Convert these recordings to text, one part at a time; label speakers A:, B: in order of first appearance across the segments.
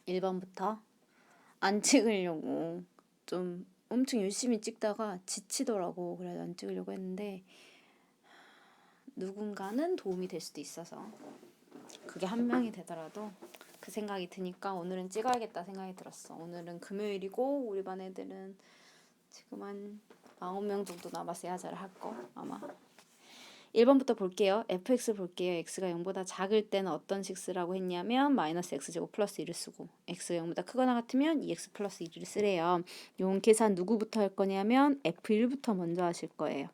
A: 1번부터 안 찍으려고 좀 엄청 열심히 찍다가 지치더라고. 그래서 안 찍으려고 했는데 누군가는 도움이 될 수도 있어서 그게 한 명이 되더라도 그 생각이 드니까 오늘은 찍어야겠다 생각이 들었어. 오늘은 금요일이고 우리 반 애들은 지금 한 9명 정도 남았어야 잘 할 거 아마. 1번부터 볼게요. fx 볼게요. x가 0보다 작을 때는 어떤 식 쓰라고 했냐면 마이너스 x제곱 플러스 1을 쓰고 x가 0보다 크거나 같으면 2x 플러스 1을 쓰래요. 요 계산 누구부터 할 거냐면 f1부터 먼저 하실 거예요.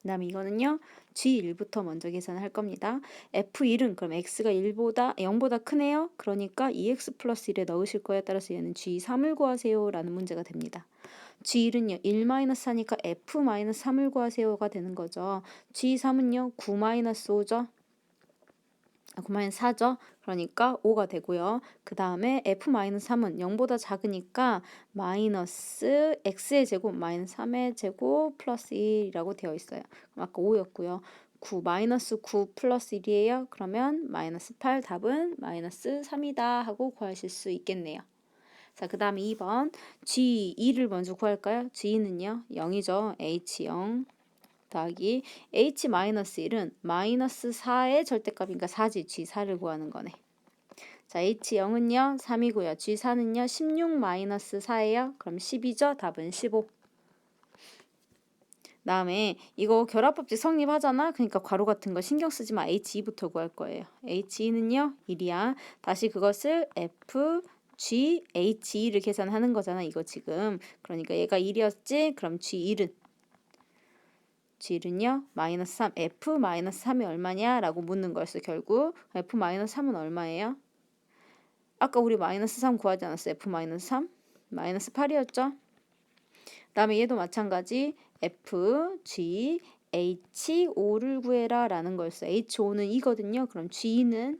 A: 그 다음에 이거는요 g1부터 먼저 계산할 겁니다. f1은 그럼 x가 0보다 크네요. 그러니까 2x 플러스 1에 넣으실 거에 따라서 얘는 g3을 구하세요 라는 문제가 됩니다. g1은요 1-4니까 f-3을 구하세요가 되는 거죠. g3은요 9-5죠. 9-4죠. 그러니까 5가 되고요. 그 다음에 f-3은 0보다 작으니까 마이너스 x의 제곱 마이너스 3의 제곱 플러스 1이라고 되어 있어요. 그럼 아까 5였고요. 9 플러스 1이에요. 그러면 마이너스 8 답은 마이너스 3이다 하고 구하실 수 있겠네요. 자, 그 다음에 2번 G2를 먼저 구할까요? G2는요 0이죠. H0 더하기 H-1은 마이너스 4의 절대값이니까 4지. G4를 구하는 거네. 자, H0은요 3이고요. G4는요 16 마이너스 4예요. 그럼 10이죠. 답은 15. 다음에 이거 결합법칙 성립하잖아. 그러니까 괄호 같은 거 신경 쓰지 마. H2부터 구할 거예요. H2는요 1이야. 다시 그것을 F G, H2를 계산하는 거잖아. 이거 지금. 그러니까 얘가 1이었지? 그럼 G1은요? 마이너스 3. F-3이 얼마냐? 라고 묻는 거였어. 결국 F-3은 얼마예요? 아까 우리 마이너스 3 구하지 않았어? F-3? 마이너스 8이었죠? 그 다음에 얘도 마찬가지 F, G, H5를 구해라 라는 거였어. H5는 2거든요. 그럼 G는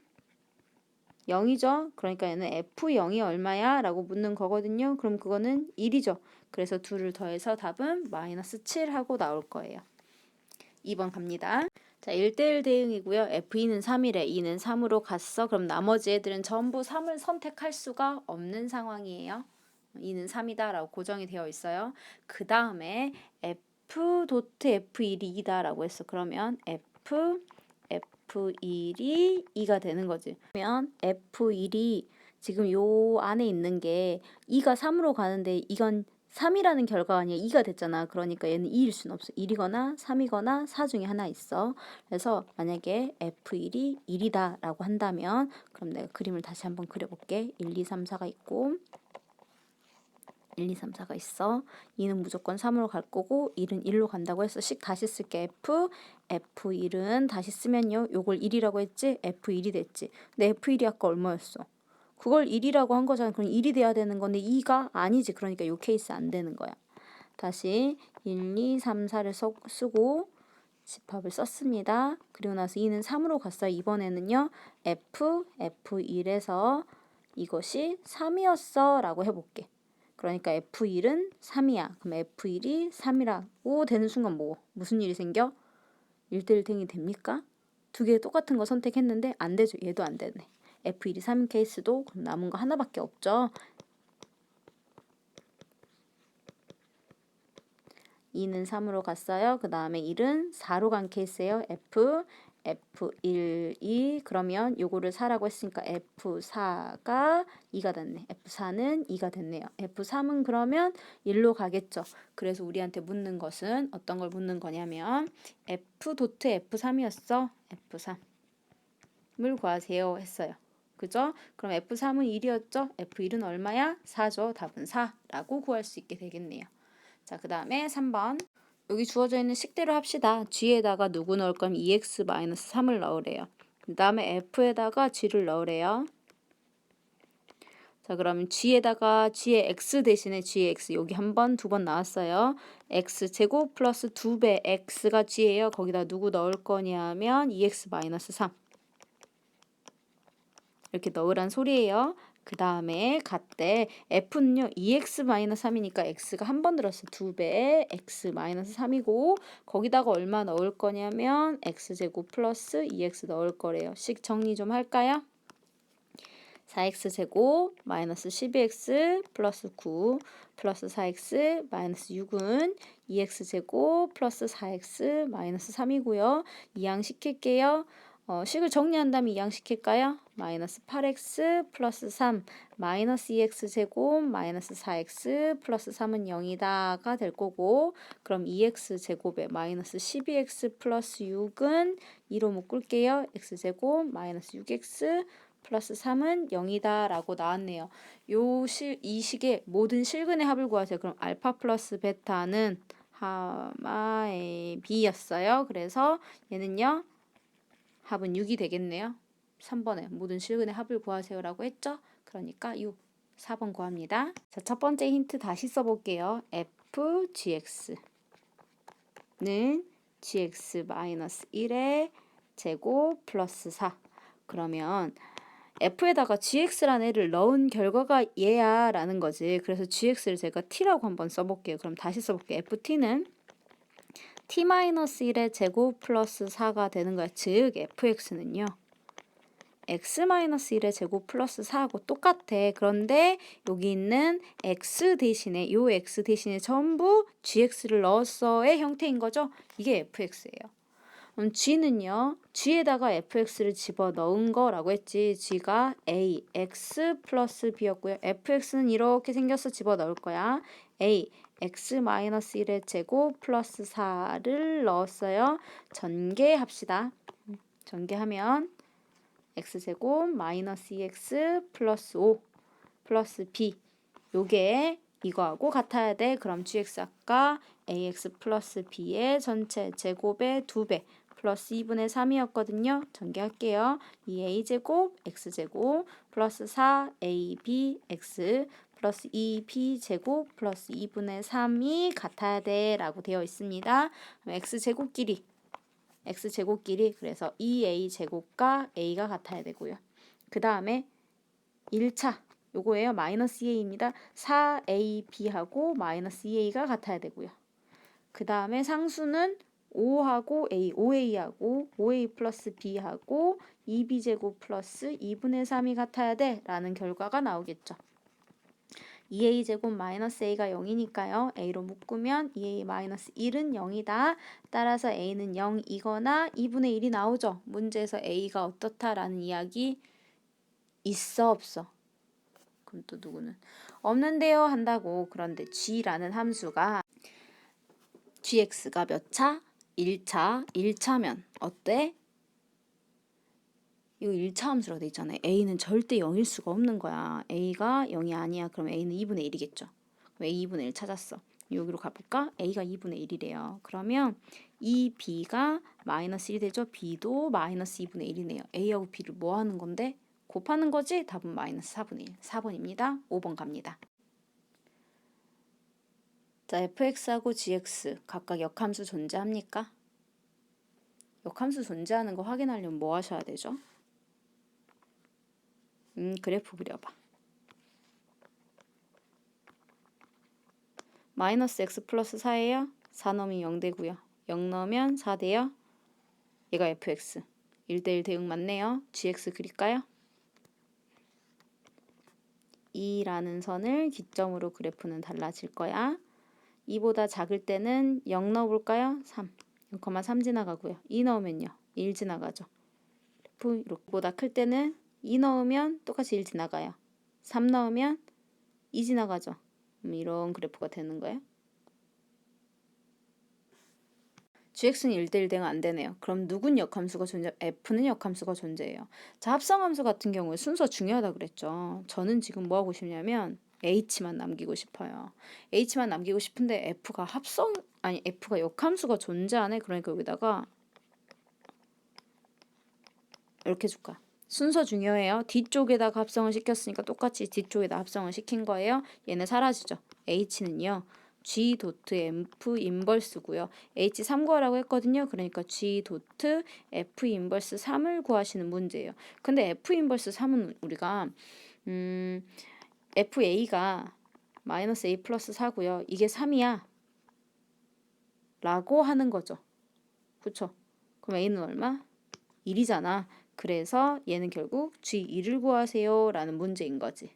A: 0이죠. 그러니까 얘는 F0이 얼마야? 라고 묻는 거거든요. 그럼 그거는 1이죠. 그래서 둘을 더해서 답은 마이너스 7 하고 나올 거예요. 2번 갑니다. 자, 1대1 대응이고요. F2는 3이래. 2는 3으로 갔어. 그럼 나머지 애들은 전부 3을 선택할 수가 없는 상황이에요. 2는 3이다 라고 고정이 되어 있어요. 그 다음에 F.F1이 2다 라고 했어. 그러면 F1이 2가 되는 거지. 그러면 F1이 지금 요 안에 있는 게 2가 3으로 가는데 이건 3이라는 결과가 아니야. 2가 됐잖아. 그러니까 얘는 2일 수는 없어. 1이거나 3이거나 4 중에 하나 있어. 그래서 만약에 F1이 1이다 라고 한다면 그럼 내가 그림을 다시 한번 그려볼게. 1, 2, 3, 4가 있고 1, 2, 3, 4가 있어. 2는 무조건 3으로 갈 거고 1은 1로 간다고 해서 식 다시 쓸게. F1은 다시 쓰면요. 요걸 1이라고 했지? F1이 됐지. 근데 F1이 아까 얼마였어? 그걸 1이라고 한 거잖아. 그럼 1이 돼야 되는 건데 2가 아니지. 그러니까 요 케이스 안 되는 거야. 다시 1, 2, 3, 4를 쓰고 집합을 썼습니다. 그리고 나서 2는 3으로 갔어요. 이번에는요. F1에서 이것이 3이었어 라고 해볼게. 그러니까 F1은 3이야. 그럼 F1이 3이라고 되는 순간 무슨 일이 생겨? 1대1 대응이 됩니까? 두 개 똑같은 거 선택했는데 안 되죠. 얘도 안 되네. F1이 3인 케이스도 그럼 남은 거 하나밖에 없죠. 2는 3으로 갔어요. 그 다음에 1은 4로 간 케이스예요. F1이 그러면 요거를 4라고 했으니까 F4가 2가 됐네. F4는 2가 됐네요. F3은 그러면 1로 가겠죠. 그래서 우리한테 묻는 것은 어떤 걸 묻는 거냐면 F.F3이었어. F3을 구하세요 했어요. 그죠? 그럼 F3은 1이었죠? F1은 얼마야? 4죠. 답은 4라고 구할 수 있게 되겠네요. 자, 그 다음에 3번. 여기 주어져 있는 식대로 합시다. G에다가 누구 넣을 거면 2x-3을 넣으래요. 그 다음에 F에다가 G를 넣으래요. 자, 그러면 G에다가 G의 X 대신에 G의 X 여기 한 번, 두 번 나왔어요. X제곱 플러스 2배 X가 G예요. 거기다 누구 넣을 거냐면 2x-3 이렇게 넣으란 소리예요. 그 다음에 같대 F는요 2x-3이니까 x가 한 번 들었어. 2배 x-3이고 거기다가 얼마 넣을 거냐면 x제곱 플러스 2x 넣을 거래요. 식 정리 좀 할까요? 4x제곱 마이너스 12x 플러스 9 플러스 4x 마이너스 6은 2x제곱 플러스 4x 마이너스 3이고요. 이항시킬게요. 식을 정리한다면 이항시킬까요? 마이너스 8x 플러스 3 마이너스 2x제곱 마이너스 4x 플러스 3은 0이다가 될 거고, 그럼 2x제곱에 마이너스 12x 플러스 6은 2로 묶을게요. x제곱 마이너스 6x 플러스 3은 0이다 라고 나왔네요. 이 식의 모든 실근의 합을 구하세요. 그럼 알파 플러스 베타는 하마의 b였어요. 그래서 얘는요, 합은 6이 되겠네요. 3번에 모든 실근의 합을 구하세요 라고 했죠. 그러니까 6, 4번 구합니다. 자, 첫 번째 힌트 다시 써볼게요. f gx는 gx-1의 제곱 플러스 4. 그러면 f에다가 gx라는 애를 넣은 결과가 얘야 라는 거지. 그래서 gx를 제가 t라고 한번 써볼게요. 그럼 다시 써볼게요. ft는 t-1의 제곱 플러스 4가 되는 거야. 즉 fx는요, x-1의 제곱 플러스 4하고 똑같아. 그런데 여기 있는 x 대신에 요 x 대신에 전부 gx를 넣었어의 형태인 거죠. 이게 fx예요. 그럼 g는요, g에다가 fx를 집어넣은 거라고 했지. g가 a, x 플러스 b였고요. fx는 이렇게 생겨서 집어넣을 거야. a, x-1의 제곱 플러스 4를 넣었어요. 전개합시다. 전개하면 x제곱 마이너스 2x 플러스 5 플러스 b, 요게 이거하고 같아야 돼. 그럼 gx 아까 ax 플러스 b의 전체 제곱의 2배 플러스 2분의 3이었거든요. 전개할게요. 2a제곱 x제곱 플러스 4abx 플러스 2b제곱 플러스 2분의 3이 같아야 돼 라고 되어 있습니다. x제곱끼리 그래서 2a제곱과 a가 같아야 되고요. 그 다음에 1차 요거예요. 마이너스 2a입니다. 4ab하고 마이너스 2a가 같아야 되고요. 그 다음에 상수는 5하고 a, 5a하고 5a 플러스 b하고 2b제곱 플러스 2분의 3이 같아야 돼 라는 결과가 나오겠죠. 2a제곱 마이너스 a가 0이니까요. a로 묶으면 2a 마이너스 1은 0이다. 따라서 a는 0이거나 2분의 1이 나오죠. 문제에서 a가 어떻다라는 이야기 있어 없어? 그럼 또 누구는 없는데요 한다고. 그런데 g라는 함수가 gx가 몇 차? 1차. 1차면 어때? 이거 1차 함수라고 돼 있잖아요. a는 절대 0일 수가 없는 거야. a가 0이 아니야. 그럼 a는 2분의 1이겠죠. 그럼 a 2분의 1 찾았어. 여기로 가볼까? a가 2분의 1이래요. 그러면 이 b가 마이너스 1이 되죠. b도 마이너스 2분의 1이네요. a하고 b를 뭐 하는 건데? 곱하는 거지? 답은 마이너스 4분의 1. 4번입니다. 5번 갑니다. 자, fx하고 gx 각각 역함수 존재합니까? 역함수 존재하는 거 확인하려면 뭐 하셔야 되죠? 그래프 그려봐. 마이너스 x 플러스 4예요. 4 넣으면 0 되고요. 0 넣으면 4 돼요. 얘가 fx. 1대1 대응 맞네요. gx 그릴까요? 2라는 선을 기점으로 그래프는 달라질 거야. 2보다 작을 때는 0 넣어볼까요? 3. 0,3 지나가고요. 2 넣으면요. 1 지나가죠. 그래프 이렇게보다 클 때는 2 넣으면 똑같이 1 지나가요. 3 넣으면 2 지나가죠. 이런 그래프가 되는 거예요. gx는 1대1 대응 안 되네요. 그럼 누군 역함수가 존재? f는 역함수가 존재해요. 자, 합성함수 같은 경우에 순서 중요하다 그랬죠. 저는 지금 뭐 하고 싶냐면 h만 남기고 싶어요. h만 남기고 싶은데 f가 f가 역함수가 존재하네. 그러니까 여기다가 이렇게 줄까? 순서 중요해요. 뒤쪽에다가 합성을 시켰으니까 똑같이 뒤쪽에다 합성을 시킨 거예요. 얘는 사라지죠. h는요. g 도트 f 인버스고요. h 3 구하라고 했거든요. 그러니까 g 도트 f 인버스 3을 구하시는 문제예요. 근데 f 인버스 3은 우리가 fa가 마이너스 a 플러스 4고요. 이게 3이야. 라고 하는 거죠. 그쵸? 그럼 a는 얼마? 1이잖아. 그래서 얘는 결국 G2를 구하세요 라는 문제인 거지.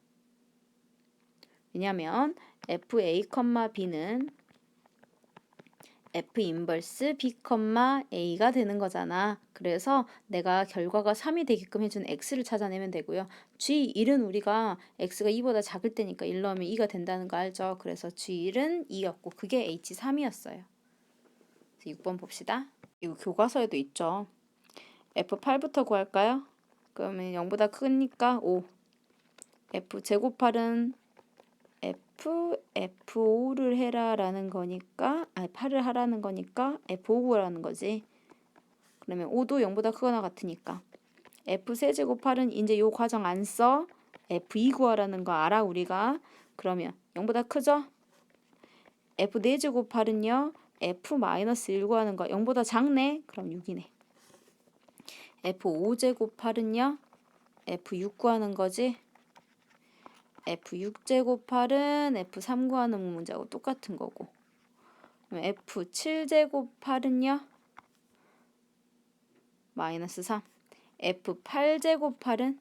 A: 왜냐면 FA, B는 F 인버스 B, A가 되는 거잖아. 그래서 내가 결과가 3이 되게끔 해준 X를 찾아내면 되고요. G1은 우리가 X가 2보다 작을 때니까 1 넣으면 2가 된다는 거 알죠? 그래서 G1은 2였고 그게 H3이었어요. 6번 봅시다. 이거 교과서에도 있죠. F8부터 구할까요? 그러면 0보다 크니까 5. F 제곱할은 F5를 해라 라는 거니까, 아니 8을 하라는 거니까 F5 구하라는 거지. 그러면 5도 0보다 크거나 같으니까 F 세제곱 8은 이제 요 과정 안 써. F2 구하라는 거 알아 우리가. 그러면 0보다 크죠? F 4제곱 8은요. F-1 구하는 거 0보다 작네? 그럼 6이네. F5제곱 8은요. F6 구하는 거지. F6제곱 8은 F3 구하는 문제하고 똑같은 거고. F7제곱 8은요. 마이너스 3. F8제곱 8은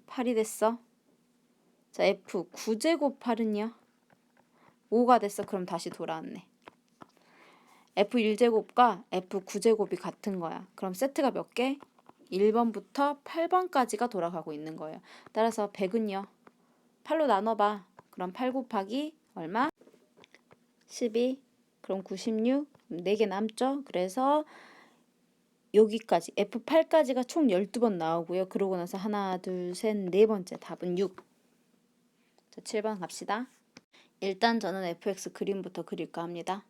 A: 8이 됐어. 자, F9제곱 8은요. 5가 됐어. 그럼 다시 돌아왔네. F1제곱과 F9제곱이 같은 거야. 그럼 세트가 몇 개? 1번부터 8번까지가 돌아가고 있는 거예요. 따라서 100은요. 8로 나눠봐. 그럼 8 곱하기 얼마? 12. 그럼 96. 4개 남죠? 그래서 여기까지 F8까지가 총 12번 나오고요. 그러고 나서 하나, 둘, 셋, 네 번째 답은 6. 자, 7번 갑시다. 일단 저는 fx 그림부터 그릴까 합니다.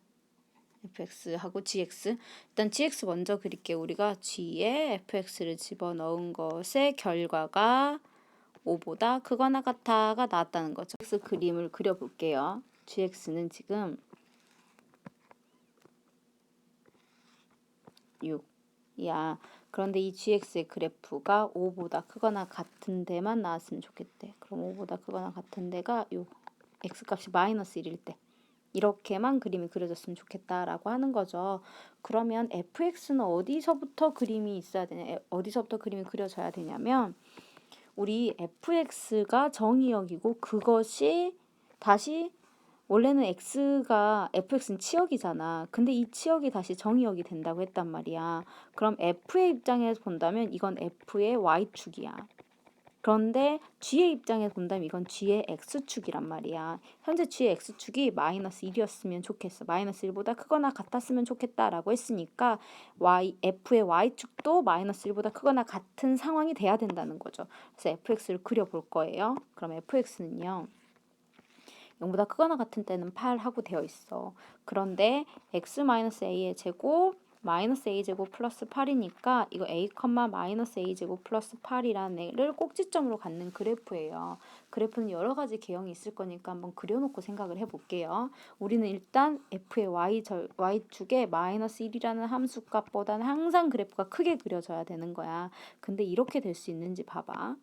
A: fx하고 gx. 일단 gx 먼저 그릴게요. 우리가 g에 fx를 집어넣은 것의 결과가 5보다 크거나 같아가 나왔다는 거죠. x 그림을 그려볼게요. gx는 지금 6이야. 그런데 이 gx의 그래프가 5보다 크거나 같은 데만 나왔으면 좋겠대. 그럼 5보다 크거나 같은 데가 요 x값이 마이너스 1일 때 이렇게만 그림이 그려졌으면 좋겠다라고 하는 거죠. 그러면 fx는 어디서부터 그림이 있어야 되냐? 어디서부터 그림이 그려져야 되냐면 우리 fx가 정의역이고 그것이 다시 원래는 fx는 치역이잖아. 근데 이 치역이 다시 정의역이 된다고 했단 말이야. 그럼 f의 입장에서 본다면 이건 f의 y축이야. 그런데 g의 입장에서 본다면 이건 g의 x축이란 말이야. 현재 g의 x축이 마이너스 1이었으면 좋겠어. 마이너스 1보다 크거나 같았으면 좋겠다라고 했으니까 f의 y축도 마이너스 1보다 크거나 같은 상황이 돼야 된다는 거죠. 그래서 fx를 그려볼 거예요. 그럼 fx는요. 0보다 크거나 같은 때는 8하고 되어 있어. 그런데 x-a의 제곱 마이너스 a제곱 플러스 8이니까 이거 a, 마이너스 a제곱 플러스 8이라는 애를 꼭지점으로 갖는 그래프예요. 그래프는 여러 가지 개형이 있을 거니까 한번 그려놓고 생각을 해볼게요. 우리는 일단 f의 y축에 마이너스 1이라는 함수값보다는 항상 그래프가 크게 그려져야 되는 거야. 근데 이렇게 될 수 있는지 봐봐.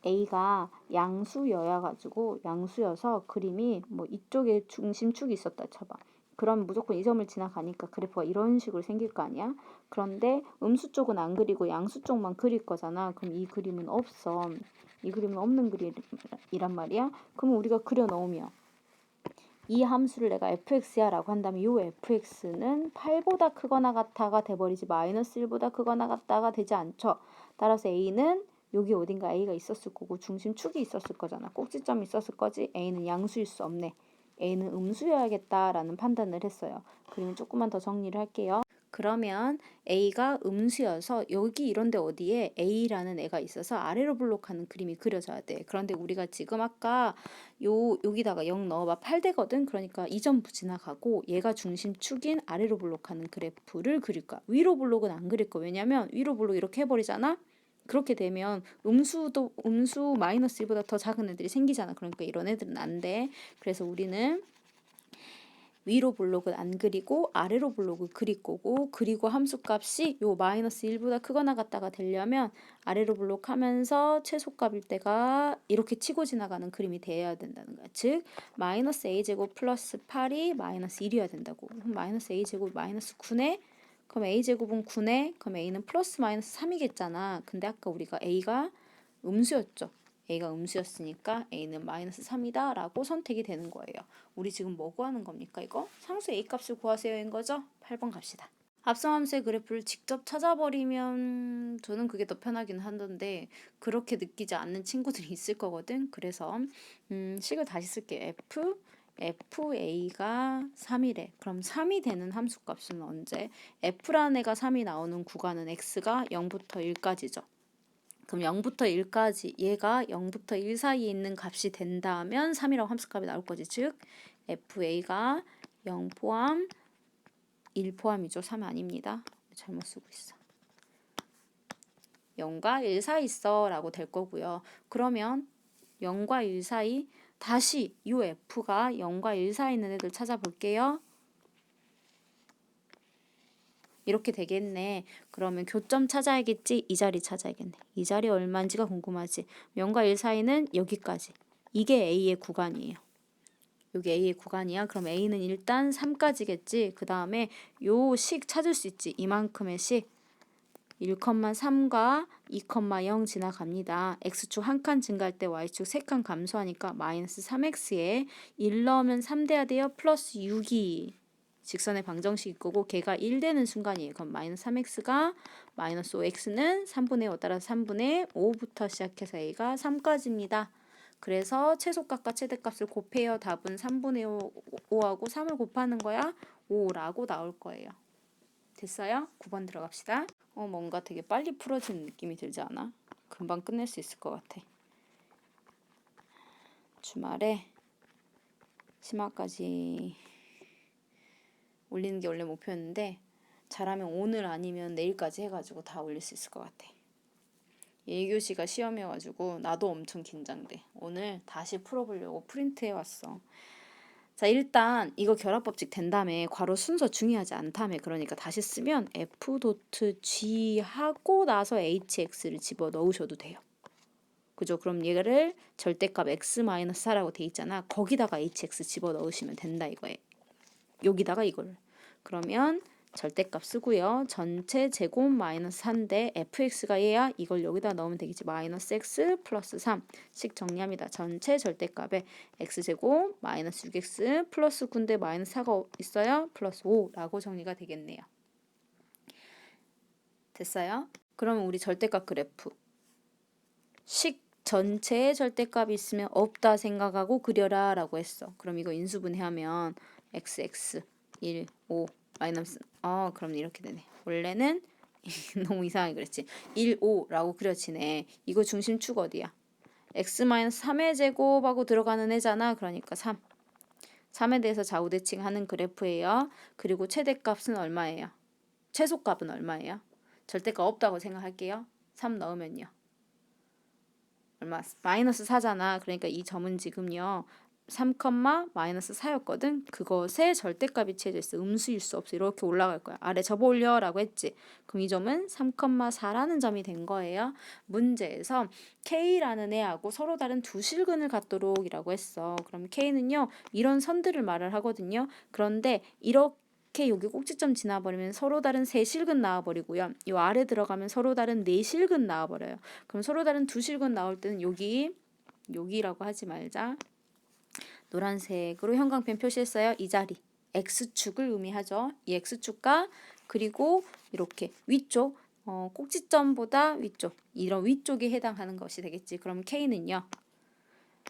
A: A가 양수여가지고 양수여서 그림이 뭐 이쪽에 중심축이 있었다 쳐봐. 그럼 무조건 이 점을 지나가니까 그래프가 이런 식으로 생길 거 아니야? 그런데 음수 쪽은 안 그리고 양수 쪽만 그릴 거잖아. 그럼 이 그림은 없어. 이 그림은 없는 그림이란 말이야. 그럼 우리가 그려 넣으면 이 함수를 내가 fx야 라고 한다면 이 fx는 8보다 크거나 같아가 돼버리지 마이너스 1보다 크거나 같다가 되지 않죠. 따라서 a는 여기 어딘가 a가 있었을 거고 중심축이 있었을 거잖아. 꼭지점이 있었을 거지. a는 양수일 수 없네. a는 음수여야겠다라는 판단을 했어요. 그러면 조금만 더 정리를 할게요. 그러면 a가 음수여서 여기 이런데 어디에 a라는 애가 있어서 아래로 블록하는 그림이 그려져야 돼. 그런데 우리가 지금 아까 여기다가 0 넣어봐 8 되거든. 그러니까 이 점 지나가고 얘가 중심축인 아래로 블록하는 그래프를 그릴 거야. 위로 블록은 안 그릴 거. 왜냐면 위로 블록 이렇게 해버리잖아. 그렇게 되면 음수 마이너스 1보다 더 작은 애들이 생기잖아. 그러니까 이런 애들은 안 돼. 그래서 우리는 위로 블록은 안 그리고 아래로 블록을 그릴 거고, 그리고 함수값이 요 마이너스 1보다 크거나 같다가 되려면 아래로 블록하면서 최소값일 때가 이렇게 치고 지나가는 그림이 돼야 된다는 거야. 즉 마이너스 a제곱 플러스 8이 마이너스 1이어야 된다고. 마이너스 a제곱 마이너스 9네. 그럼 a제곱은 9네. 그럼 a는 플러스 마이너스 3이겠잖아. 근데 아까 우리가 a가 음수였죠. a가 음수였으니까 a는 마이너스 3이다 라고 선택이 되는 거예요. 우리 지금 뭐 구하는 겁니까 이거? 상수 a 값을 구하세요인 거죠? 8번 갑시다. 합성 함수의 그래프를 직접 찾아버리면 저는 그게 더 편하긴 하던데 그렇게 느끼지 않는 친구들이 있을 거거든. 그래서 식을 다시 쓸게요. FA가 3이래. 그럼 3이 되는 함수값은 언제? F라는 애가 3이 나오는 구간은 X가 0부터 1까지죠. 그럼 0부터 1까지 얘가 0부터 1 사이에 있는 값이 된다면 3이라고 함수값이 나올 거지. 즉 FA가 0 포함 1 포함이죠. 3 아닙니다. 잘못 쓰고 있어. 0과 1 사이 있어 라고 될 거고요. 그러면 0과 1 사이 다시 이 F가 0과 1 사이 있는 애들 찾아볼게요. 이렇게 되겠네. 그러면 교점 찾아야겠지? 이 자리 찾아야겠네. 이 자리 얼마인지가 궁금하지? 0과 1 사이는 여기까지. 이게 A의 구간이에요. 여기 A의 구간이야. 그럼 A는 일단 3까지겠지. 그 다음에 요 식 찾을 수 있지. 이만큼의 식. 1,3과 2,0 지나갑니다. X축 한 칸 증가할 때 Y축 3칸 감소하니까 마이너스 3X에 1 넣으면 3 돼야 돼요. 플러스 6이 직선의 방정식일 거고 걔가 1 되는 순간이에요. 그럼 마이너스 3X가 마이너스 5X는 3분의 5 따라서 3분의 5부터 시작해서 A가 3까지입니다. 그래서 최소값과 최대값을 곱해요. 답은 3분의 5하고 3을 곱하는 거야. 5라고 나올 거예요. 됐어요? 9번 들어갑시다. 뭔가 되게 빨리 풀어지는 느낌이 들지 않아? 금방 끝낼 수 있을 것 같아. 주말에 심화까지 올리는 게 원래 목표였는데 잘하면 오늘 아니면 내일까지 해가지고 다 올릴 수 있을 것 같아. 1교시가 시험이어가지고 나도 엄청 긴장돼. 오늘 다시 풀어보려고 프린트해왔어. 자, 일단 이거 결합법칙 된 다음에 괄호 순서 중요하지 않다며. 그러니까 다시 쓰면 F.G 하고 나서 HX를 집어넣으셔도 돼요. 그죠? 그럼 얘를 절대값 X-4라고 돼 있잖아. 거기다가 HX 집어넣으시면 된다 이거예요. 여기다가 이걸. 그러면 절대값 쓰고요. 전체 제곱 마이너스 4인데 fx가 얘야. 이걸 여기다 넣으면 되겠지. 마이너스 x 플러스 3씩 정리합니다. 전체 절대값에 x제곱 마이너스 6x 플러스 9인데 마이너스 4가 있어요. 플러스 5라고 정리가 되겠네요. 됐어요? 그러면 우리 절대값 그래프 식 전체의 절대값이 있으면 없다 생각하고 그려라 라고 했어. 그럼 이거 인수분해하면 xx 1, 5 마이너스 그럼 이렇게 되네. 원래는 너무 이상하게 그랬지. 1, 5라고 그려지네. 이거 중심축 어디야? x-3의 제곱하고 들어가는 애잖아. 그러니까 3. 3에 대해서 좌우대칭하는 그래프예요. 그리고 최대값은 얼마예요? 최소값은 얼마예요? 절대값 없다고 생각할게요. 3 넣으면요. 얼마? 마이너스 4잖아. 그러니까 이 점은 지금요. 3, 마이너스 4였거든. 그것에 절대값이 취해져 있어. 음수일 수 없어. 이렇게 올라갈 거야. 아래 접어 올려 라고 했지. 그럼 이 점은 3,4라는 점이 된 거예요. 문제에서 K라는 애하고 서로 다른 두 실근을 갖도록 이라고 했어. 그럼 K는요. 이런 선들을 말을 하거든요. 그런데 이렇게 여기 꼭지점 지나버리면 서로 다른 세 실근 나와버리고요. 이 아래 들어가면 서로 다른 네 실근 나와버려요. 그럼 서로 다른 두 실근 나올 때는 여기라고 하지 말자. 노란색으로 형광펜 표시했어요. 이 자리 X축을 의미하죠. 이 X축과 그리고 이렇게 위쪽 꼭지점보다 위쪽 이런 위쪽에 해당하는 것이 되겠지. 그럼 K는요.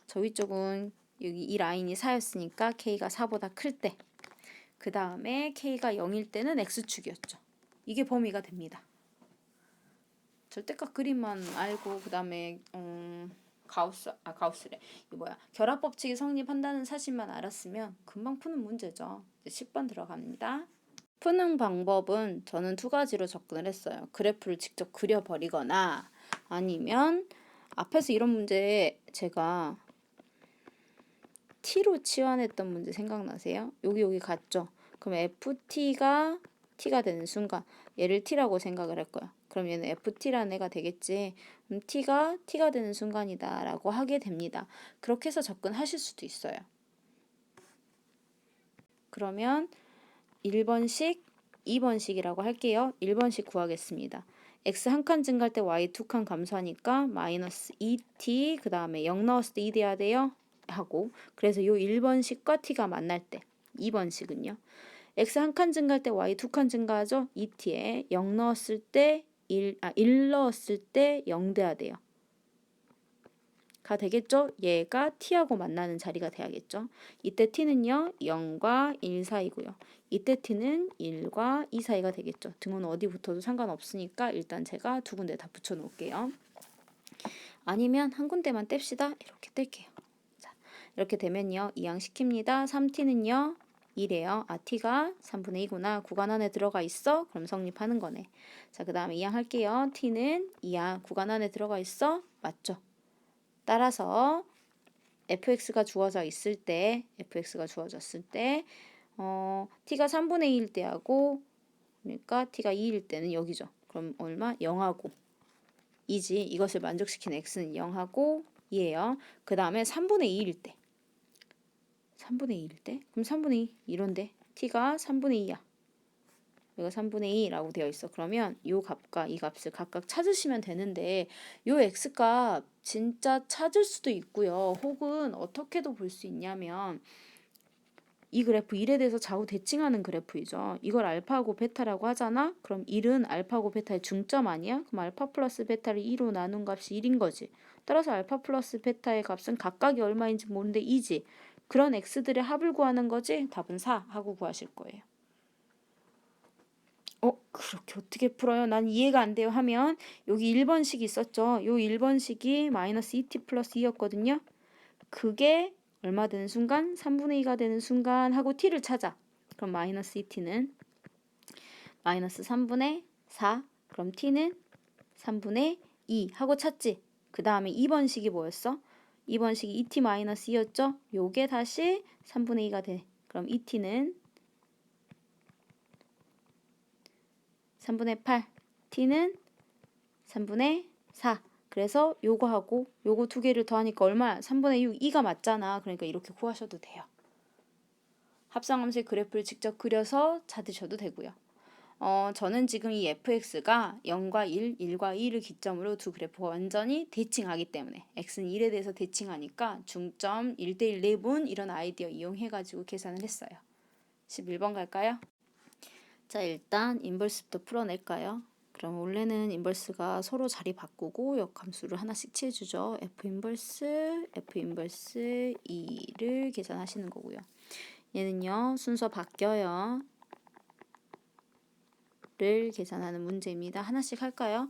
A: 저 위쪽은 여기 이 라인이 4였으니까 K가 4보다 클 때 그 다음에 K가 0일 때는 X축이었죠. 이게 범위가 됩니다. 절대값 그림만 알고 그 다음에 가우스래. 이거 뭐야? 결합법칙이 성립한다는 사실만 알았으면 금방 푸는 문제죠. 이제 10번 들어갑니다. 푸는 방법은 저는 두 가지로 접근을 했어요. 그래프를 직접 그려버리거나 아니면 앞에서 이런 문제 제가 t로 치환했던 문제 생각나세요? 여기 같죠? 그럼 ft가 t가 되는 순간 얘를 t라고 생각을 할 거야. 그럼 얘는 ft라는 애가 되겠지. 그럼 t가 되는 순간이다 라고 하게 됩니다. 그렇게 해서 접근하실 수도 있어요. 그러면 1번식 2번식이라고 할게요. 1번식 구하겠습니다. x 한 칸 증가할 때 y 두 칸 감소하니까 마이너스 2t 그 다음에 0 넣었을 때 2 돼야 돼요. 하고 그래서 요 1번식과 t가 만날 때 2번식은요. x 한 칸 증가할 때 y 두 칸 증가하죠. 2t에 0 넣었을 때 1 넣었을 때 0 돼야 돼요. 가 되겠죠? 얘가 t하고 만나는 자리가 돼야겠죠. 이때 t는요 0과 1 사이고요. 이때 t는 1과 2 사이가 되겠죠. 등호는 어디 붙어도 상관없으니까 일단 제가 두 군데 다 붙여 놓을게요. 아니면 한 군데만 뗍시다. 이렇게 뗄게요. 자, 이렇게 되면요. 이항시킵니다. 3t는요. 2래요. 아, t가 3분의 2구나. 구간 안에 들어가 있어? 그럼 성립하는 거네. 자, 그 다음에 이항할게요. t는 2야. 구간 안에 들어가 있어? 맞죠? 따라서 fx가 주어져 있을 때, fx가 주어졌을 때, t가 3분의 2일 때하고, 그러니까 t가 2일 때는 여기죠. 그럼 얼마? 0하고 2지. 이것을 만족시키는 x는 0하고 2예요. 그 다음에 3분의 2일 때. 3분의 2일 때? 그럼 3분의 2 이런데 t가 3분의 2야. 여기가 3분의 2라고 되어 있어. 그러면 이 값과 이 값을 각각 찾으시면 되는데 이 x값 진짜 찾을 수도 있고요. 혹은 어떻게도 볼 수 있냐면 이 그래프 1에 대해서 좌우 대칭하는 그래프이죠. 이걸 알파하고 베타라고 하잖아. 그럼 1은 알파하고 베타의 중점 아니야? 그럼 알파 플러스 베타를 2로 나눈 값이 1인 거지. 따라서 알파 플러스 베타의 값은 각각이 얼마인지 모르는데 2지. 그런 x들의 합을 구하는 거지. 답은 4 하고 구하실 거예요. 그렇게 어떻게 풀어요? 난 이해가 안 돼요 하면 여기 1번식이 있었죠. 요 1번식이 마이너스 2t 플러스 2였거든요. 그게 얼마 되는 순간? 3분의 2가 되는 순간 하고 t를 찾아. 그럼 마이너스 2t는 마이너스 3분의 4. 그럼 t는 3분의 2 하고 찾지. 그 다음에 2번식이 뭐였어? 2번식이 2t 마이너스 2였죠? 요게 다시 3분의 2가 돼. 그럼 2t는 3분의 8, t는 3분의 4. 그래서 요거하고 요거 두 개를 더하니까 얼마야? 3분의 6, 2가 맞잖아. 그러니까 이렇게 구하셔도 돼요. 합성함수의 그래프를 직접 그려서 찾으셔도 되고요. 저는 지금 이 fx가 0과 1, 1과 2를 기점으로 두 그래프가 완전히 대칭하기 때문에 x는 1에 대해서 대칭하니까 중점 1대1 내분 이런 아이디어 이용해가지고 계산을 했어요. 11번 갈까요? 자, 일단 인버스부터 풀어낼까요? 그럼 원래는 인버스가 서로 자리 바꾸고 역함수를 하나씩 취해주죠. f 인버스 2를 계산하시는 거고요. 얘는요 순서 바뀌어요. 를 계산하는 문제입니다. 하나씩 할까요?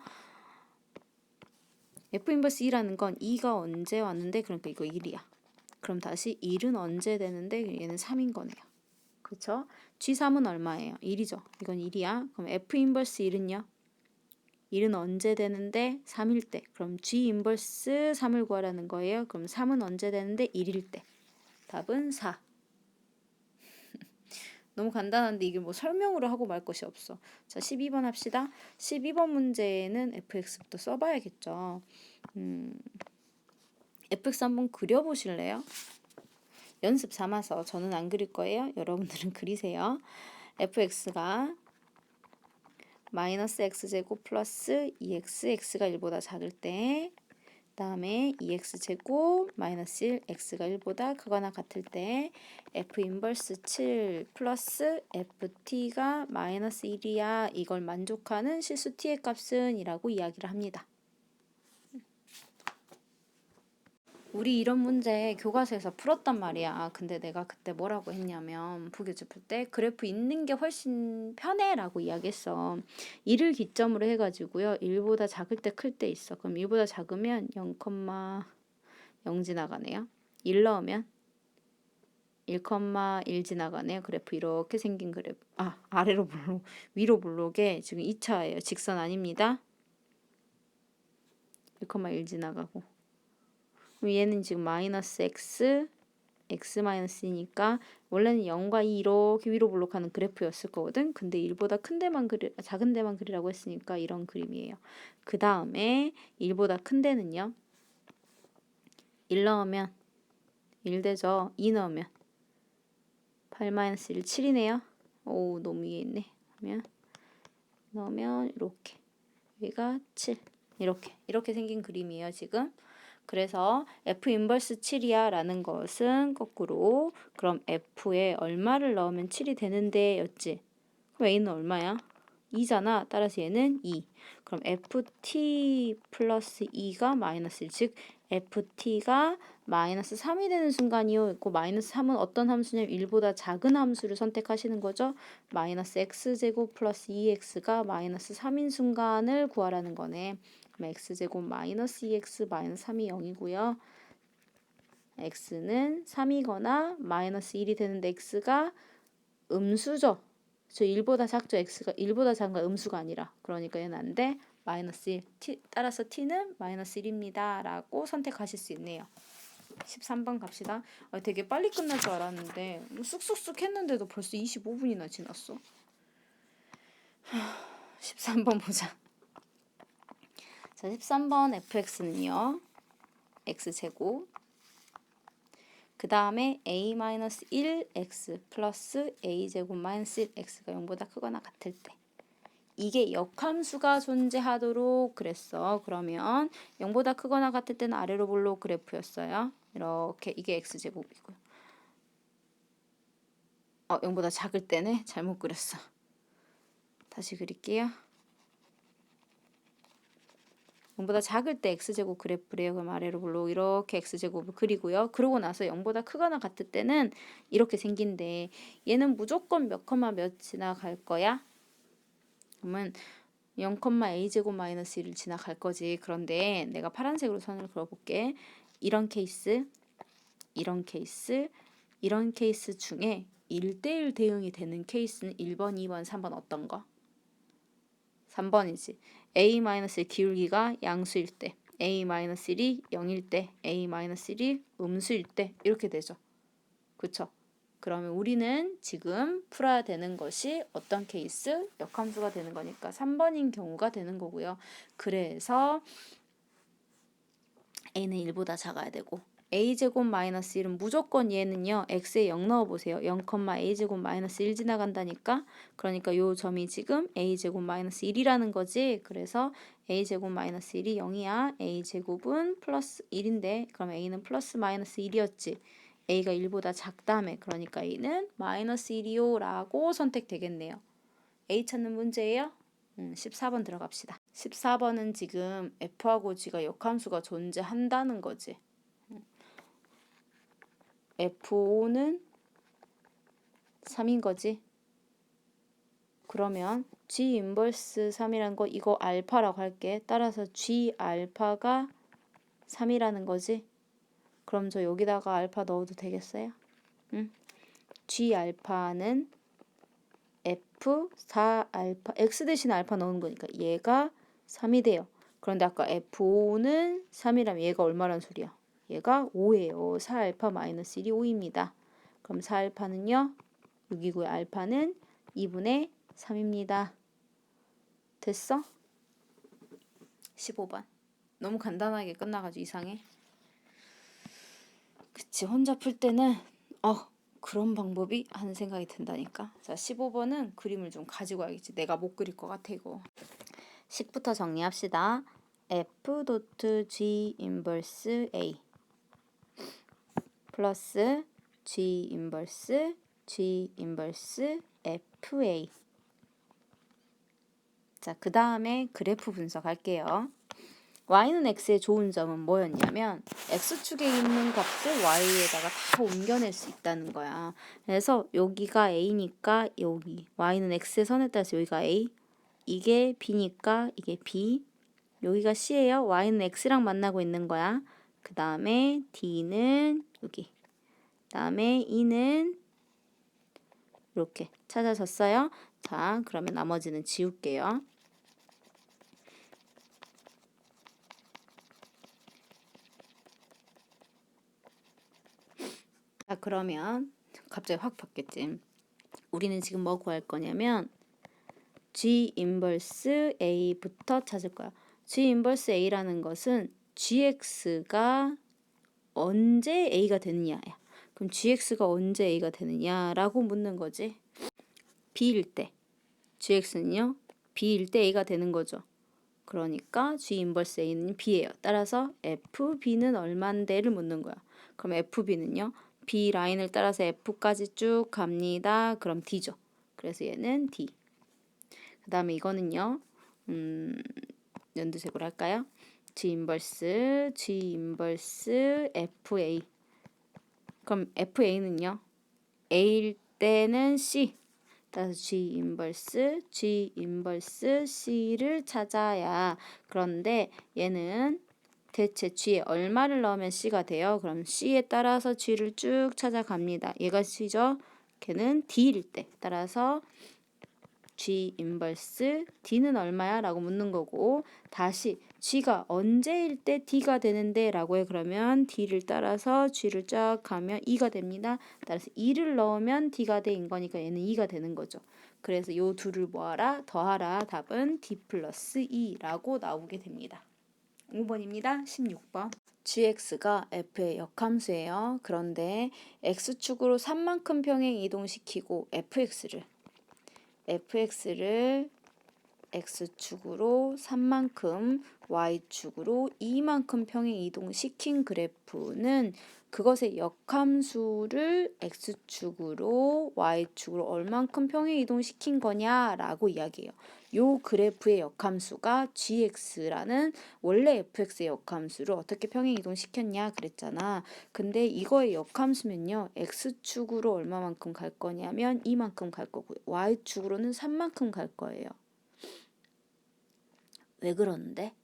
A: f 인버스 2라는 건 2가 언제 왔는데 그러니까 이거 1이야. 그럼 다시 1은 언제 되는데 얘는 3인 거네요. 그렇죠? G3은 얼마예요? 1이죠. 이건 1이야. 그럼 F 인버스 1은요? 1은 언제 되는데 3일 때. 그럼 G 인버스 3을 구하라는 거예요. 그럼 3은 언제 되는데 1일 때. 답은 4. 너무 간단한데 이게 뭐 설명으로 하고 말 것이 없어. 자, 12번 합시다. 12번 문제는 fx부터 써봐야겠죠. fx 한번 그려보실래요? 연습 삼아서 저는 안 그릴 거예요. 여러분들은 그리세요. fx가 마이너스 x제곱 플러스 2x, x가 1보다 작을 때, 그 다음에 2x제곱 마이너스 1, x가 1보다 크거나 같을 때 f 인버스 7 플러스 ft가 마이너스 1이야. 이걸 만족하는 실수 t의 값은 이라고 이야기를 합니다. 우리 이런 문제 교과서에서 풀었단 말이야. 근데 내가 그때 뭐라고 했냐면 부교재 풀 때 그래프 있는 게 훨씬 편해 라고 이야기했어. 1을 기점으로 해가지고요. 1보다 작을 때 클 때 있어. 그럼 1보다 작으면 0,0 지나가네요. 1 넣으면 1,1 지나가네요. 그래프 이렇게 생긴 그래프. 아래로 블록, 위로 블록에 지금 2차예요. 직선 아닙니다. 1,1 지나가고. 그럼 얘는 지금 마이너스 x 마이너스 2니까 원래는 0과 2 이렇게 위로 블록하는 그래프였을 거거든. 근데 1보다 작은 데만 그리라고 했으니까 이런 그림이에요. 그 다음에 1보다 큰 데는요. 1 넣으면 1 되죠. 2 넣으면 8 마이너스 1, 7이네요. 오, 너무 위에 있네. 그러면 넣으면 이렇게 여기가 7 이렇게 생긴 그림이에요 지금. 그래서 F 인버스 7이야 라는 것은 거꾸로 그럼 F에 얼마를 넣으면 7이 되는데 였지. 그럼 A는 얼마야? 2잖아. 따라서 얘는 2. 그럼 FT 플러스 2가 마이너스 1. 즉 FT가 마이너스 3이 되는 순간이요. 있고 마이너스 3은 어떤 함수냐면 1보다 작은 함수를 선택하시는 거죠. 마이너스 x제곱 플러스 2x가 마이너스 3인 순간을 구하라는 거네. 그럼 x제곱 마이너스 2x 마이너스 3이 0이고요. x는 3이거나 마이너스 1이 되는데 x가 음수죠. 저 1보다 작죠. x가 1보다 작은 건 음수가 아니라. 그러니까 얘는 안 돼. 마이너스 1. 따라서 t는 마이너스 1입니다. 라고 선택하실 수 있네요. 13번 갑시다. 되게 빨리 끝날 줄 알았는데 쑥쑥쑥 했는데도 벌써 25분이나 지났어. 13번 보자. 자, 13번 fx는요. x제곱 그 다음에 a-1x 플러스 a제곱 마이너스 1x가 0보다 크거나 같을 때 이게 역함수가 존재하도록 그랬어. 그러면 0보다 크거나 같을 때는 아래로 볼록 그래프였어요. 이렇게 이게 x제곱이고요. 0보다 작을 때네. 잘못 그렸어. 다시 그릴게요. 0보다 작을 때 x제곱 그래프래요. 그럼 아래로 볼록 이렇게 x제곱을 그리고요. 그러고 나서 0보다 크거나 같을 때는 이렇게 생긴대. 얘는 무조건 몇 컴마 몇 지나갈 거야? 그러면 0,a제곱 마이너스 1을 지나갈 거지. 그런데 내가 파란색으로 선을 그어볼게. 이런 케이스, 이런 케이스, 이런 케이스 중에 1대1 대응이 되는 케이스는 1번, 2번, 3번 어떤 거? 3번이지. a-1 기울기가 양수일 때, a-1이 0일 때, a-1이 음수일 때 이렇게 되죠. 그쵸? 그러면 우리는 지금 풀어야 되는 것이 어떤 케이스? 역함수가 되는 거니까 3번인 경우가 되는 거고요. 그래서 a는 1보다 작아야 되고 a제곱 마이너스 1은 무조건 얘는요. x에 0 넣어보세요. 0, a제곱 마이너스 1 지나간다니까. 그러니까 요 점이 지금 a제곱 마이너스 1이라는 거지. 그래서 a제곱 마이너스 1이 0이야. a제곱은 플러스 1인데 그럼 a는 플러스 마이너스 1이었지. a가 1보다 작다며. 그러니까 a는 마이너스 1이요 라고 선택되겠네요. a 찾는 문제예요. 14번 들어갑시다. 14번은 지금 f하고 g가 역함수가 존재한다는 거지. f5는 3인 거지. 그러면 g 인버스 3이라는 거 이거 알파라고 할게. 따라서 g 알파가 3이라는 거지. 그럼 저 여기다가 알파 넣어도 되겠어요? 응? g 알파는 f 4알파 x 대신 알파 넣은 거니까 얘가 3이 돼요. 그런데 아까 f5는 3이라면 얘가 얼마란 소리야? 얘가 5예요. 4알파 마이너스 1이 5입니다. 그럼 4알파는요? 6이고요. 알파는 2분의 3입니다. 됐어? 15번. 너무 간단하게 끝나가지고 이상해. 그치, 혼자 풀 때는 그런 방법이 하는 생각이 든다니까. 자, 15번은 그림을 좀 가지고 와야겠지. 내가 못 그릴 것 같아 이거. 식부터 정리합시다. f 도트 g 인버스 a 플러스 g 인버스 fa. 자, 그 다음에 그래프 분석할게요. y는 x의 좋은 점은 뭐였냐면 x축에 있는 값을 y에다가 다 옮겨낼 수 있다는 거야. 그래서 여기가 a니까 여기 y는 x의 선에 따라서 여기가 a, 이게 b니까 이게 b, 여기가 c예요. y는 x랑 만나고 있는 거야. 그 다음에 d는 여기, 그 다음에 e는 이렇게 찾아졌어요. 자, 그러면 나머지는 지울게요. 자, 그러면 갑자기 확 바뀌었지. 우리는 지금 뭐 구할 거냐면 G 인버스 A부터 찾을 거야. G 인버스 A라는 것은 GX가 언제 A가 되느냐야. 그럼 GX가 언제 A가 되느냐라고 묻는 거지. B일 때. gx는요 b일 때 a가 되는 거죠. 그러니까 g 인버스 a는 b예요. 따라서 fb는 얼만데를 묻는 거야. 그럼 fb는요 b 라인을 따라서 f까지 쭉 갑니다. 그럼 d죠. 그래서 얘는 d. 그 다음에 이거는요 연두색으로 할까요? g 인버스 fa. 그럼 fa는요 a일 때는 c. 따라서 g 인버스 c를 찾아야. 그런데 얘는 대체 g에 얼마를 넣으면 c가 돼요? 그럼 c에 따라서 g를 쭉 찾아갑니다. 얘가 c죠? 걔는 d일 때. 따라서 g 인버스 d는 얼마야? 라고 묻는 거고, 다시 g가 언제일 때 d가 되는데 라고 해. 그러면 d를 따라서 g를 쫙 가면 2가 됩니다. 따라서 2를 넣으면 d가 돼인 거니까 얘는 2가 되는 거죠. 그래서 요 둘을 뭐하라? 더하라. 답은 d 플러스 2라고 나오게 됩니다. 5번입니다. 16번. gx가 f의 역함수예요. 그런데 x축으로 3만큼 평행 이동시키고 fx를 x축으로 3만큼, y축으로 2만큼 평행 이동시킨 그래프는 그것의 역함수를 x축으로 y축으로 얼만큼 평행 이동시킨 거냐라고 이야기해요. 요 그래프의 역함수가 gx라는 원래 fx의 역함수를 어떻게 평행 이동시켰냐 그랬잖아. 근데 이거의 역함수면요 x축으로 얼마만큼 갈 거냐면 2만큼 갈 거고요, y축으로는 3만큼 갈 거예요. 왜 그러는데?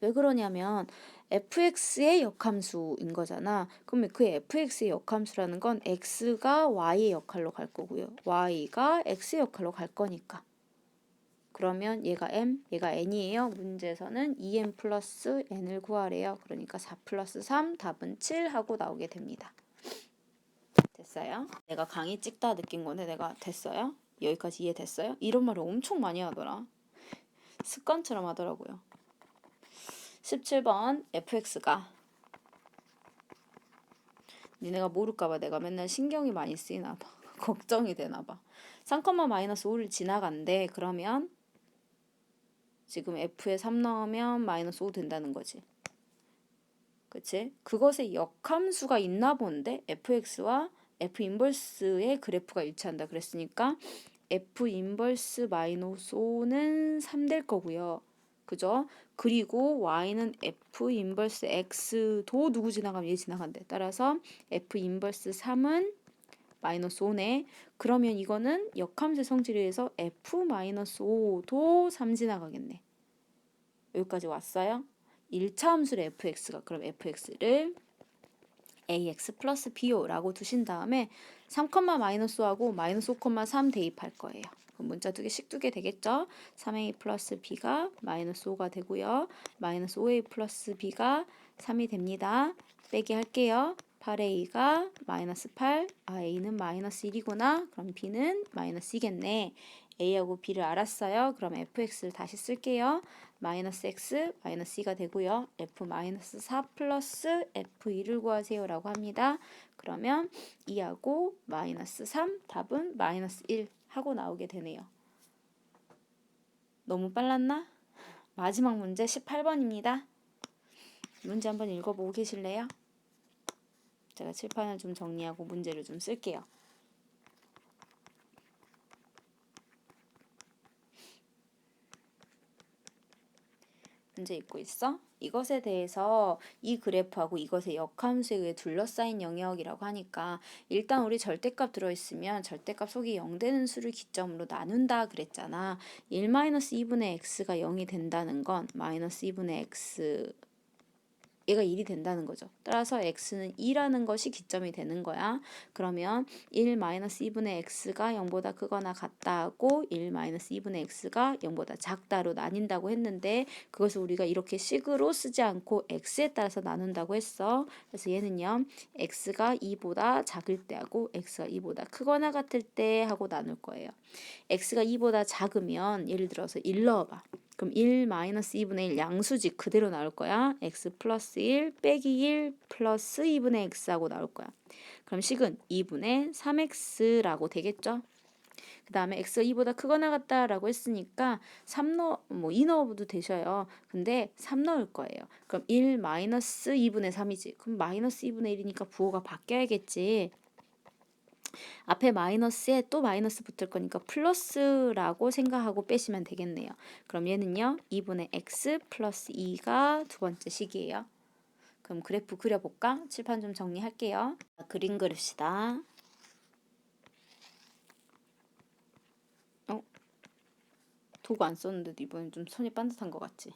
A: 왜 그러냐면 fx의 역함수인 거잖아. 그러면 그 fx의 역함수라는 건 x가 y의 역할로 갈 거고요, y가 x의 역할로 갈 거니까. 그러면 얘가 m, 얘가 n이에요. 문제에서는 2m 플러스 n을 구하래요. 그러니까 4 플러스 3, 답은 7 하고 나오게 됩니다. 됐어요? 내가 강의 찍다 느낀 건데 내가 됐어요? 여기까지 이해됐어요? 이런 말을 엄청 많이 하더라. 습관처럼 하더라고요. 17번 fx가, 니네가 모를까봐 내가 맨날 신경이 많이 쓰이나봐. 걱정이 되나봐. 3,-5를 지나간대. 그러면 지금 f에 3 넣으면 마이너스 5 된다는 거지. 그치? 그것의 역함수가 있나 본데 fx와 f 인버스의 그래프가 일치한다 그랬으니까 f 인버스 마이너스 5는 3 될 거고요. 그죠? 그리고 y는 f 인버스 x도 누구 지나가면 얘 지나간대. 따라서 f 인버스 3은 마이너스 5네. 그러면 이거는 역함수의 성질에 의해서 f 마이너스 5도 3 지나가겠네. 여기까지 왔어요? 1차 함수를 fx가, 그럼 fx를 ax 플러스 bo라고 두신 다음에 3,-5하고 마이너스 5,3 대입할 거예요. 그럼 문자 두 개씩 두게 되겠죠? 3a 플러스 b가 마이너스 5가 되고요. 마이너스 5a 플러스 b가 3이 됩니다. 빼기 할게요. 8a가 마이너스 8, a는 마이너스 1이구나. 그럼 b는 마이너스 2겠네. a하고 b를 알았어요. 그럼 fx를 다시 쓸게요. 마이너스 x, 마이너스 2가 되고요. f 마이너스 4 플러스 f2를 구하세요 라고 합니다. 그러면 2하고 마이너스 3, 답은 마이너스 1 하고 나오게 되네요. 너무 빨랐나? 마지막 문제 18번입니다. 문제 한번 읽어보고 계실래요? 제가 칠판을 좀 정리하고 문제를 좀 쓸게요. 문제 읽고 있어? 이것에 대해서 이 그래프하고 이것의 역함수에 의해 둘러싸인 영역이라고 하니까 일단 우리 절대값 들어있으면 절대값 속이 0 되는 수를 기점으로 나눈다 그랬잖아. 1-2분의 x가 0이 된다는 건 마이너스 2분의 x 얘가 1이 된다는 거죠. 따라서 x는 2라는 것이 기점이 되는 거야. 그러면 1-2분의 x가 0보다 크거나 같다 하고 1-2분의 x가 0보다 작다로 나뉜다고 했는데 그것을 우리가 이렇게 식으로 쓰지 않고 x에 따라서 나눈다고 했어. 그래서 얘는요. x가 2보다 작을 때 하고 x가 2보다 크거나 같을 때 하고 나눌 거예요. x가 2보다 작으면 예를 들어서 1 넣어봐. 그럼 1-2분의 1 양수직 그대로 나올 거야. x 플러스 1 빼기 1 플러스 2분의 x하고 나올 거야. 그럼 식은 2분의 3x라고 되겠죠? 그 다음에 x가 2보다 크거나 같다라고 했으니까 2 넣어도 되셔요. 근데 3 넣을 거예요. 그럼 1 마이너스 2분의 3이지. 그럼 마이너스 2분의 1이니까 부호가 바뀌어야겠지. 앞에 마이너스에 또 마이너스 붙을 거니까 플러스라고 생각하고 빼시면 되겠네요. 그럼 얘는요. 2분의 x 플러스 2가 두 번째 식이에요. 그럼 그래프 그려볼까? 칠판 좀 정리할게요. 그림 그립시다. 도구 안 썼는데도 이번엔 좀 손이 반듯한 것 같지?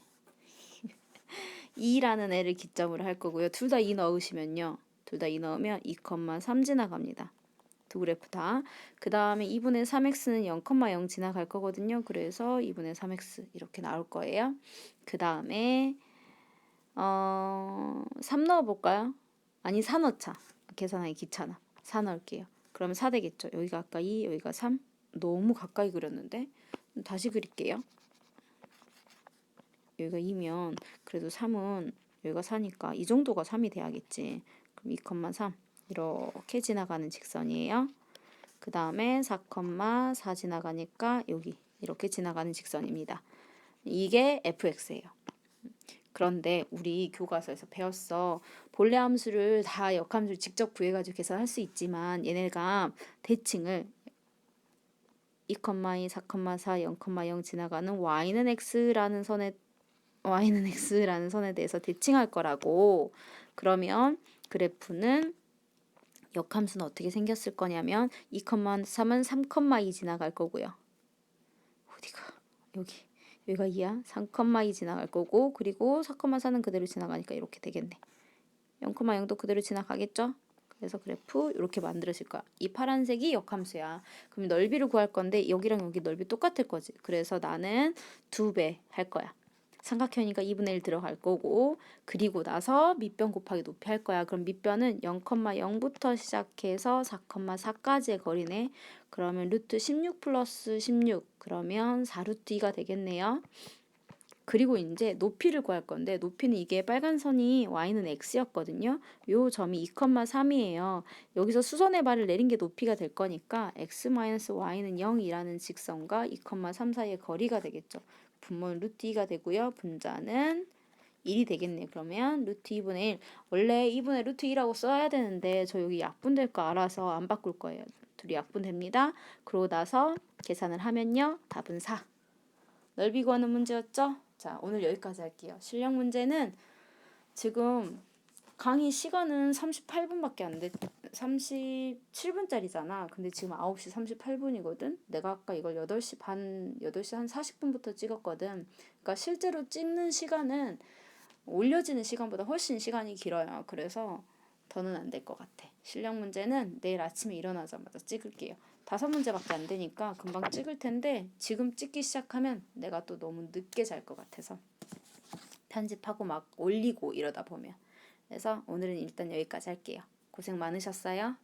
A: 2라는 애를 기점으로 할 거고요. 둘 다 2 넣으시면요. 둘 다 2 넣으면 2,3 지나갑니다. 두 그래프 다. 그 다음에 2분의 3x는 0,0 지나갈 거거든요. 그래서 2분의 3x 이렇게 나올 거예요. 그 다음에 3 넣어볼까요? 아니 4 넣자. 계산하기 귀찮아. 4 넣을게요. 그러면 4 되겠죠. 여기가 아까 2, 여기가 3. 너무 가까이 그렸는데 다시 그릴게요. 여기가 2면 그래도 3은 여기가 4니까 이 정도가 3이 돼야겠지. 그럼 2,3 이렇게 지나가는 직선이에요. 그 다음에 4,4 지나가니까 여기 이렇게 지나가는 직선입니다. 이게 fx예요. 그런데 우리 교과서에서 배웠어. 본래 함수를 다 역함수를 직접 구해가지고 계산할 수 있지만 얘네가 대칭을 2,2, 4,4, 0,0 지나가는 y는 x라는 선에 대해서 대칭할 거라고. 그러면 그래프는 역함수는 어떻게 생겼을 거냐면 2,3은 3,2 지나갈 거고요. 어디가? 여기가 2야. 3,2 지나갈 거고 그리고 4,4는 그대로 지나가니까 이렇게 되겠네. 0,0도 그대로 지나가겠죠? 그래서 그래프 이렇게 만들어질 거야. 이 파란색이 역함수야. 그럼 넓이를 구할 건데 여기랑 여기 넓이 똑같을 거지. 그래서 나는 2배 할 거야. 삼각형이니까 2분의 1 들어갈 거고 그리고 나서 밑변 곱하기 높이 할 거야. 그럼 밑변은 0,0부터 시작해서 4,4까지의 거리네. 그러면 루트 16 플러스 16 그러면 4루트 2가 되겠네요. 그리고 이제 높이를 구할 건데 높이는 이게 빨간 선이 y는 x였거든요. 요 점이 2,3이에요. 여기서 수선의 발을 내린 게 높이가 될 거니까 x-y는 0이라는 직선과 2,3 사이의 거리가 되겠죠. 분모는 루트 2가 되고요. 분자는 1이 되겠네요. 그러면 루트 2분의 1. 원래 2분의 루트 2라고 써야 되는데 저 여기 약분될 거 알아서 안 바꿀 거예요. 둘이 약분됩니다. 그러고 나서 계산을 하면요. 답은 4. 넓이 구하는 문제였죠? 자, 오늘 여기까지 할게요. 실력 문제는 지금 강의 시간은 38분밖에 안 돼. 37분짜리잖아. 근데 지금 9시 38분이거든. 내가 아까 이걸 8시 한 40분부터 찍었거든. 그러니까 실제로 찍는 시간은 올려지는 시간보다 훨씬 시간이 길어요. 그래서 더는 안 될 것 같아. 실력 문제는 내일 아침에 일어나자마자 찍을게요. 5문제밖에 안 되니까 금방 찍을 텐데 지금 찍기 시작하면 내가 또 너무 늦게 잘 것 같아서 편집하고 막 올리고 이러다 보면. 그래서 오늘은 일단 여기까지 할게요. 고생 많으셨어요.